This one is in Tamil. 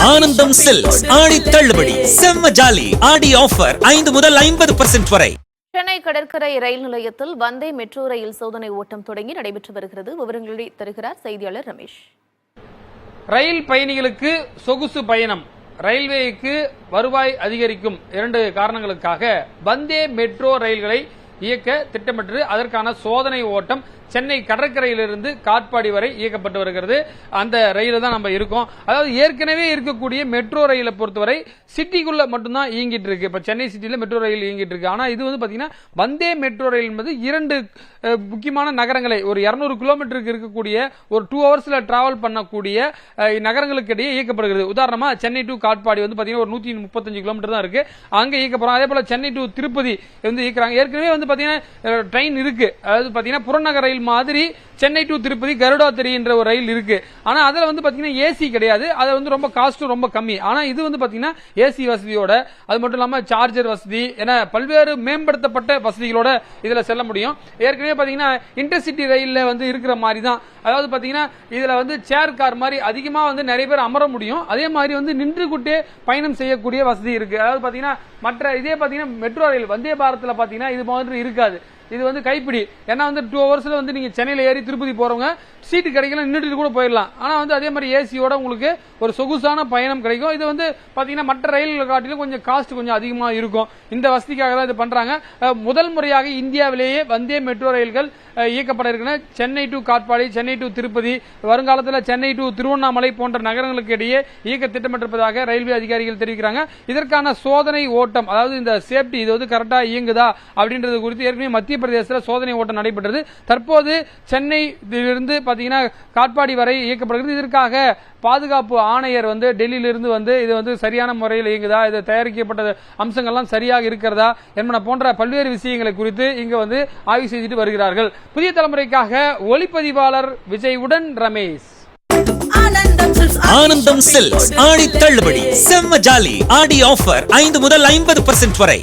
ஆனந்தம் சில்க்ஸ் ஆடி தள்ளுபடி செம்ம ஜாலி ஆடி ஆஃபர் 5 முதல் 50% வரை. சென்னை கடற்கரை ரயில் நிலையத்தில் வந்தே மெட்ரோ ரயில் சோதனை ஓட்டம் தொடங்கி நடைபெற்று வருகிறது. விவரங்களை தருகிறார் செய்தியாளர் ரமேஷ். ரயில் பயணிகளுக்கு சொகுசு பயணம், ரயில்வேக்கு வருவாய் அதிகரிக்கும் 2 காரணங்களுக்காக வந்தே மெட்ரோ ரயில்களை இயக்க திட்டமிட்டு அதற்கான சோதனை ஓட்டம் சென்னை கடற்கரையிலிருந்து காட்பாடி வரை இயக்கப்பட்டு வருகிறது. அந்த ரயில தான் நம்ம இருக்கோம். அதாவது ஏற்கனவே இருக்கக்கூடிய மெட்ரோ ரயிலை பொறுத்தவரை சிட்டிக்குள்ள மட்டும்தான் இயங்கிட்டு இருக்கு. இப்ப சென்னை சிட்டியில மெட்ரோ ரயில் இயங்கிட்டு இருக்கு. ஆனா இது வந்து பாத்தீங்கன்னா வந்தே மெட்ரோ ரயில் என்பது 2 முக்கியமான நகரங்களை ஒரு 200 கிலோமீட்டருக்கு இருக்கக்கூடிய ஒரு 2 ஹவர்ஸ்ல டிராவல் பண்ணக்கூடிய நகரங்களுக்கு இடையே இயக்கப்படுகிறது. உதாரணமா சென்னை டு காட்பாடி வந்து பாத்தீங்கன்னா ஒரு 135 கிலோமீட்டர் தான் இருக்கு, அங்க இயக்கப்படுறோம். அதே போல சென்னை டு திருப்பதி வந்து இயக்குறாங்க. ஏற்கனவே வந்து பாத்தீங்கன்னா ட்ரெயின் இருக்கு. அதாவது பாத்தீங்கன்னா புறநகர் ரயில் மாதிரி சென்னை டு திருப்பதி கருடாத்திரி என்ற ஒரு ரயில் இருக்கு. ஆனா அதுல வந்து பாத்தீங்கன்னா ஏசி கிடையாது. அது வந்து ரொம்ப காஸ்ட் ரொம்ப கம்மி. ஆனா இது வந்து பாத்தீங்கன்னா ஏசி வசதியோட, அது மட்டும் இல்லாம சார்ஜர் வசதி என பல்வேறு மேம்படுத்தப்பட்ட வசதிகளோட இதுல செல்ல முடியும். ஏற்கனவே பாத்தீங்கன்னா இன்டர்சிட்டி ரயில்ல வந்து இருக்கிற மாதிரி தான். அதாவது பாத்தீங்கன்னா இதுல வந்து சேர் கார் மாதிரி அதிகமா வந்து நிறைய பேர் அமர முடியும். அதே மாதிரி வந்து நின்று கொண்டே பயணம் செய்யக்கூடிய வசதி இருக்கு. அதாவது பாத்தீங்கன்னா மற்ற இதே பாத்தீங்கன்னா மெட்ரோ ரயில் வந்தே பாரத்ல பாத்தீங்கன்னா இது மாதிரி இருக்காது. இது வந்து கைப்பிடி. ஏன்னா வந்து 2 ஹவர்ஸ்ல வந்து நீங்க சென்னையில ஏறி திருப்பதி போறவங்க சீட்டு கிடைக்கல நின்றுட்டு கூட போயிடலாம். ஆனா வந்து அதே மாதிரி ஏசியோட உங்களுக்கு ஒரு சொகுசான பயணம் கிடைக்கும். இது வந்து பாத்தீங்கன்னா மற்ற ரயில் காட்டிலும் கொஞ்சம் காஸ்ட் கொஞ்சம் அதிகமா இருக்கும். இந்த வசதிக்காக தான் இது பண்றாங்க. முதல் முறையாக இந்தியாவிலேயே வந்தே மெட்ரோ ரயில்கள் இயக்கப்பட இருக்கின்றன. சென்னை டு காட்பாடி, சென்னை டு திருப்பதி, வருங்காலத்தில் சென்னை டு திருவண்ணாமலை போன்ற நகரங்களுக்கு இடையே இயக்க திட்டமிட்டிருப்பதாக ரயில்வே அதிகாரிகள் தெரிவிக்கிறாங்க. இதற்கான சோதனை ஓட்டம், அதாவது இந்த சேஃப்டி இது வந்து கரெக்டா இயங்குதா அப்படின்றது குறித்து ஏற்கனவே மத்திய பிரதேசத்தில் சோதனை ஓட்டம் நடைபெற்றது. தற்போது சென்னையிலிருந்து பாத்தீங்கன்னா காட்பாடி வரை இயக்கப்படுகிறது. இதற்காக பாதுகாப்பு ஆணையர் வந்து டெல்லியிலிருந்து வந்து இது வந்து சரியான முறையில் இயங்குதா, இது தயாரிக்கப்பட்ட அம்சங்கள்லாம் சரியாக இருக்கிறதா என்பன போன்ற பல்வேறு விஷயங்களை குறித்து இங்க வந்து ஆய்வு செய்துட்டு வருகிறார்கள். புதிய தலைமுறைக்காக ஒளிப்பதிவாளர் விஜயுடன் ரமேஷ். ஆனந்தம் சில்க்ஸ் ஆடி தள்ளுபடி செம்ம ஜாலி ஆடி ஆஃபர் 5 முதல் 50% வரை.